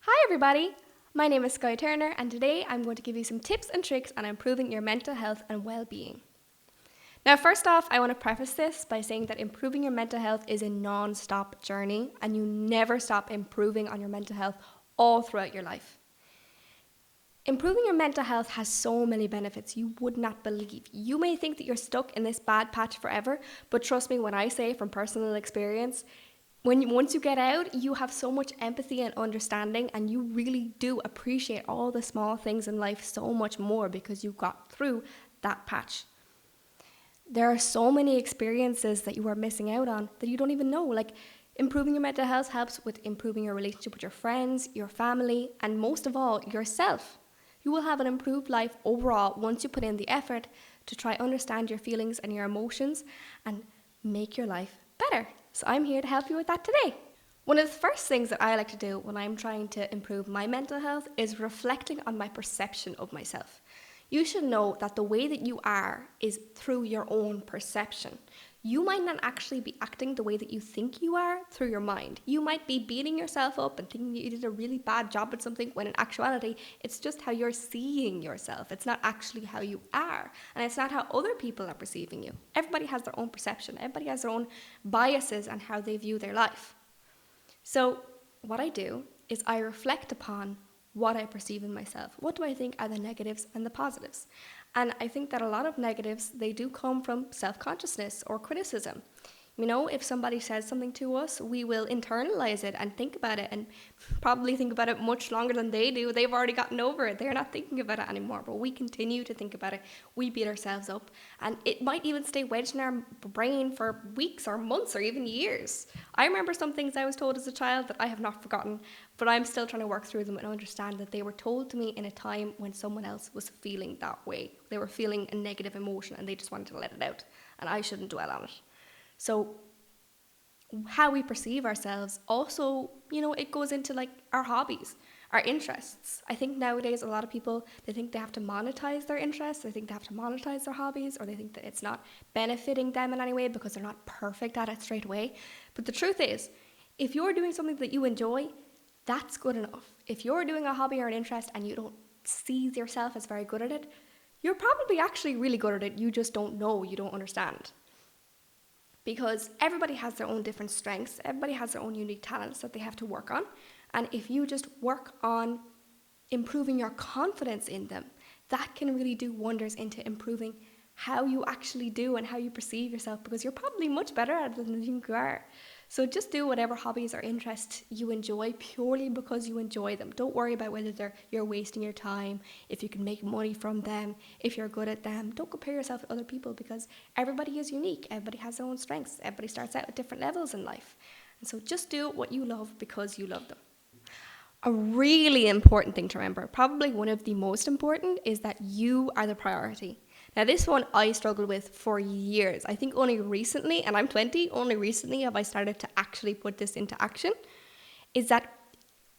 Hi everybody, my name is Skye Turner and today I'm going to give you some tips and tricks on improving your mental health and well-being. Now first off, I want to preface this by saying that improving your mental health is a non-stop journey and you never stop improving on your mental health all throughout your life. Improving your mental health has so many benefits you would not believe. You may think that you're stuck in this bad patch forever, but trust me when I say from personal experience, once you get out, you have so much empathy and understanding, and you really do appreciate all the small things in life so much more because you got through that patch. There are so many experiences that you are missing out on that you don't even know. Like improving your mental health helps with improving your relationship with your friends, your family, and most of all, yourself. You will have an improved life overall once you put in the effort to try understand your feelings and your emotions and make your life better. So I'm here to help you with that today. One of the first things that I like to do when I'm trying to improve my mental health is reflecting on my perception of myself. You should know that the way that you are is through your own perception. You might not actually be acting the way that you think you are through your mind. You might be beating yourself up and thinking you did a really bad job at something when in actuality, it's just how you're seeing yourself. It's not actually how you are. And it's not how other people are perceiving you. Everybody has their own perception. Everybody has their own biases on how they view their life. So what I do is I reflect upon what I perceive in myself. What do I think are the negatives and the positives? And I think that a lot of negatives, they do come from self-consciousness or criticism. You know, if somebody says something to us, we will internalize it and think about it and probably think about it much longer than they do. They've already gotten over it. They're not thinking about it anymore, but we continue to think about it. We beat ourselves up and it might even stay wedged in our brain for weeks or months or even years. I remember some things I was told as a child that I have not forgotten, but I'm still trying to work through them and understand that they were told to me in a time when someone else was feeling that way. They were feeling a negative emotion and they just wanted to let it out, and I shouldn't dwell on it. So how we perceive ourselves also, it goes into like our hobbies, our interests. I think nowadays a lot of people, they think they have to monetize their interests, they think they have to monetize their hobbies, or they think that it's not benefiting them in any way because they're not perfect at it straight away. But the truth is, if you're doing something that you enjoy, that's good enough. If you're doing a hobby or an interest and you don't see yourself as very good at it, you're probably actually really good at it. You just don't know, you don't understand. Because everybody has their own different strengths. Everybody has their own unique talents that they have to work on. And if you just work on improving your confidence in them, that can really do wonders into improving how you actually do and how you perceive yourself, because you're probably much better at it than you think you are. So just do whatever hobbies or interests you enjoy purely because you enjoy them. Don't worry about whether you're wasting your time, if you can make money from them, if you're good at them. Don't compare yourself to other people because everybody is unique. Everybody has their own strengths. Everybody starts out at different levels in life. And so just do what you love because you love them. A really important thing to remember, probably one of the most important, is that you are the priority. Now this one I struggled with for years. I think only recently, and I'm 20, only recently have I started to actually put this into action, is that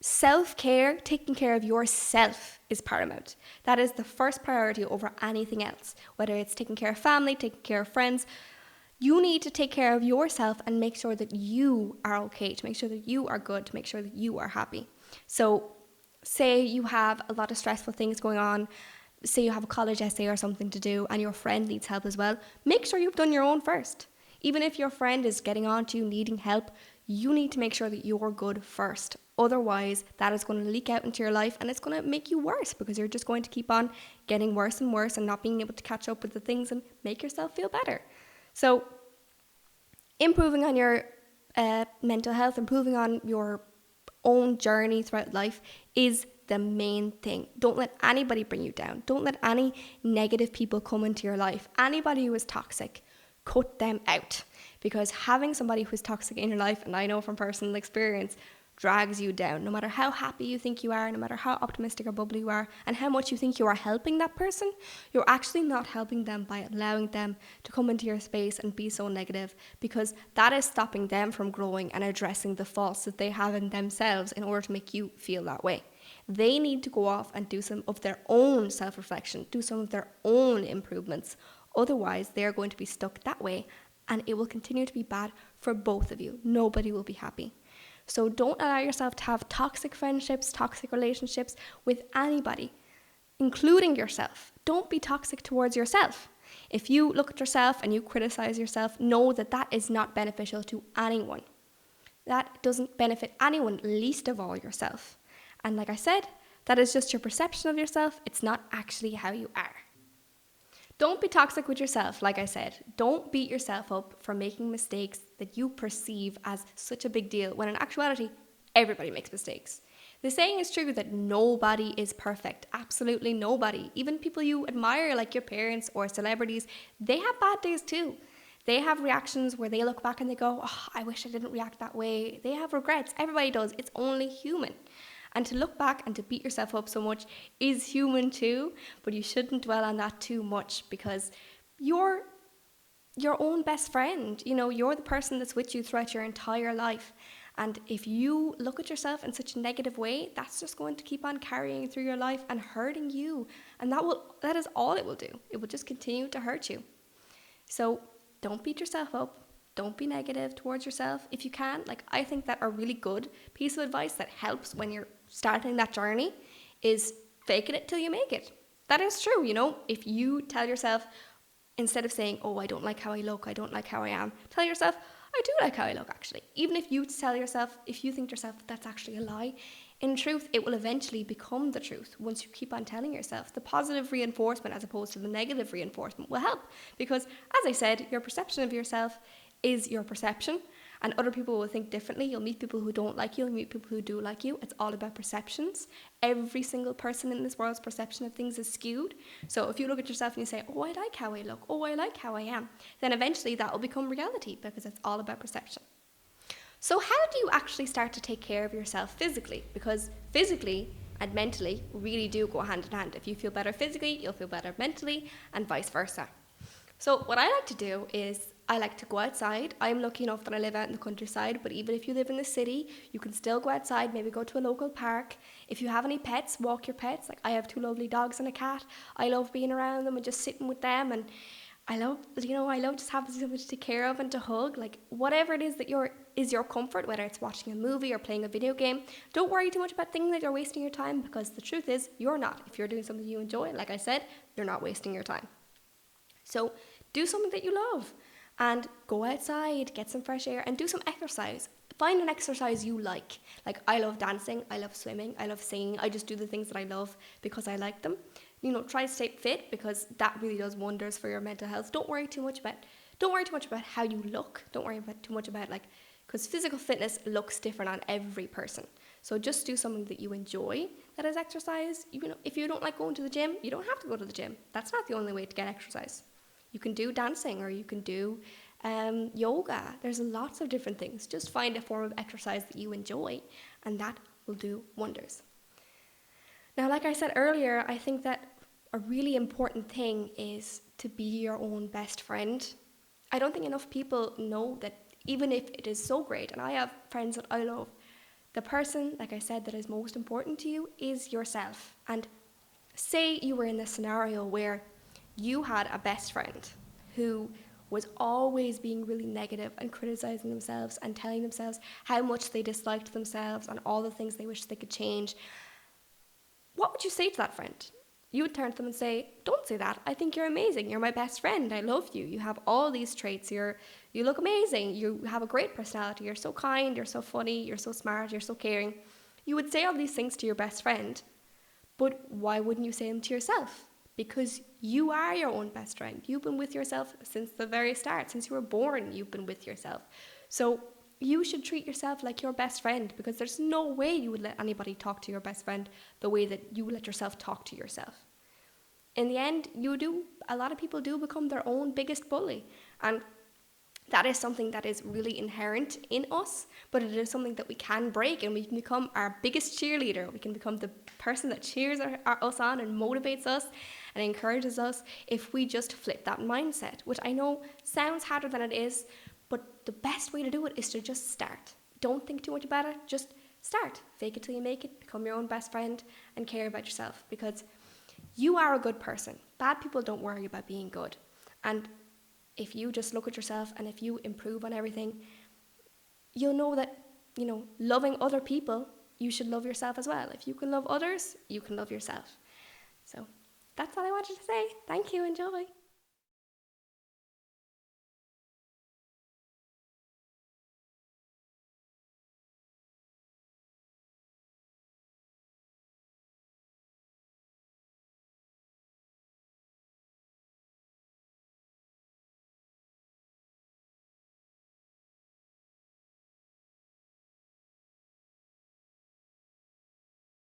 self-care, taking care of yourself is paramount. That is the first priority over anything else. Whether it's taking care of family, taking care of friends, you need to take care of yourself and make sure that you are okay, to make sure that you are good, to make sure that you are happy. So say you have a lot of stressful things going on, say you have a college essay or something to do and your friend needs help as well, make sure you've done your own first. Even if your friend is getting on to you, needing help, you need to make sure that you're good first. Otherwise, that is going to leak out into your life and it's going to make you worse because you're just going to keep on getting worse and worse and not being able to catch up with the things and make yourself feel better. So improving on your mental health, improving on your own journey throughout life is the main thing. Don't let anybody bring you down. Don't let any negative people come into your life. Anybody who is toxic, cut them out. Because having somebody who is toxic in your life, and I know from personal experience, drags you down. No matter how happy you think you are, no matter how optimistic or bubbly you are, and how much you think you are helping that person, you're actually not helping them by allowing them to come into your space and be so negative, because that is stopping them from growing and addressing the faults that they have in themselves in order to make you feel that way. They need to go off and do some of their own self-reflection, do some of their own improvements. Otherwise, they're going to be stuck that way and it will continue to be bad for both of you. Nobody will be happy. So don't allow yourself to have toxic friendships, toxic relationships with anybody, including yourself. Don't be toxic towards yourself. If you look at yourself and you criticize yourself, know that that is not beneficial to anyone. That doesn't benefit anyone, least of all yourself. And like I said, that is just your perception of yourself. It's not actually how you are. Don't be toxic with yourself, like I said. Don't beat yourself up for making mistakes that you perceive as such a big deal, when in actuality, everybody makes mistakes. The saying is true that nobody is perfect. Absolutely nobody. Even people you admire, like your parents or celebrities, they have bad days too. They have reactions where they look back and they go, oh, I wish I didn't react that way. They have regrets. Everybody does. It's only human. And to look back and to beat yourself up so much is human too, but you shouldn't dwell on that too much, because you're your own best friend. You know, you're the person that's with you throughout your entire life. And if you look at yourself in such a negative way, that's just going to keep on carrying through your life and hurting you. And that is all it will do. It will just continue to hurt you. So don't beat yourself up. Don't be negative towards yourself. If you can, like, I think that a really good piece of advice that helps when you're starting that journey is faking it till you make it. That is true, you know. If you tell yourself, instead of saying, oh, I don't like how I look, I don't like how I am, tell yourself, I do like how I look, actually. Even if you tell yourself, if you think to yourself that's actually a lie, in truth, it will eventually become the truth once you keep on telling yourself. The positive reinforcement as opposed to the negative reinforcement will help, because, as I said, your perception of yourself is your perception, and other people will think differently. You'll meet people who don't like you, you'll meet people who do like you. It's all about perceptions. Every single person in this world's perception of things is skewed. So if you look at yourself and you say, oh, I like how I look, oh, I like how I am, then eventually that will become reality, because it's all about perception. So how do you actually start to take care of yourself physically? Because physically and mentally really do go hand in hand. If you feel better physically, you'll feel better mentally, and vice versa. So what I like to do is I like to go outside. I'm lucky enough that I live out in the countryside, but even if you live in the city, you can still go outside, maybe go to a local park. If you have any pets, walk your pets. Like, I have 2 lovely dogs and a cat. I love being around them and just sitting with them, and I love just having someone to take care of and to hug. Like, whatever it is that is your comfort, whether it's watching a movie or playing a video game, don't worry too much about things that you're wasting your time, because the truth is, you're not. If you're doing something you enjoy, like I said, you're not wasting your time. So do something that you love and go outside, get some fresh air, and do some exercise. Find an exercise you like. Like, I love dancing, I love swimming, I love singing. I just do the things that I love because I like them. You know, try to stay fit, because that really does wonders for your mental health. Don't worry too much about how you look. Don't worry too much about, like, because physical fitness looks different on every person. So just do something that you enjoy, that is exercise. You know, if you don't like going to the gym, you don't have to go to the gym. That's not the only way to get exercise. You can do dancing, or you can do yoga. There's lots of different things. Just find a form of exercise that you enjoy, and that will do wonders. Now, like I said earlier, I think that a really important thing is to be your own best friend. I don't think enough people know that, even if it is so great, and I have friends that I love, the person, like I said, that is most important to you is yourself. And say you were in this scenario where you had a best friend who was always being really negative and criticizing themselves and telling themselves how much they disliked themselves and all the things they wish they could change. What would you say to that friend? You would turn to them and say, don't say that. I think you're amazing. You're my best friend. I love you. You have all these traits. You look amazing. You have a great personality. You're so kind. You're so funny. You're so smart. You're so caring. You would say all these things to your best friend, but why wouldn't you say them to yourself? Because you are your own best friend. You've been with yourself since the very start. Since you were born, you've been with yourself. So you should treat yourself like your best friend, because there's no way you would let anybody talk to your best friend the way that you let yourself talk to yourself. In the end, a lot of people do become their own biggest bully. And that is something that is really inherent in us, but it is something that we can break, and we can become our biggest cheerleader. We can become the person that cheers us on and motivates us and encourages us if we just flip that mindset, which I know sounds harder than it is, but the best way to do it is to just start. Don't think too much about it, just start. Fake it till you make it, become your own best friend, and care about yourself, because you are a good person. Bad people don't worry about being good. And if you just look at yourself and if you improve on everything, you'll know that loving other people, you should love yourself as well. If you can love others, you can love yourself. So that's all I wanted to say. Thank you. Enjoy.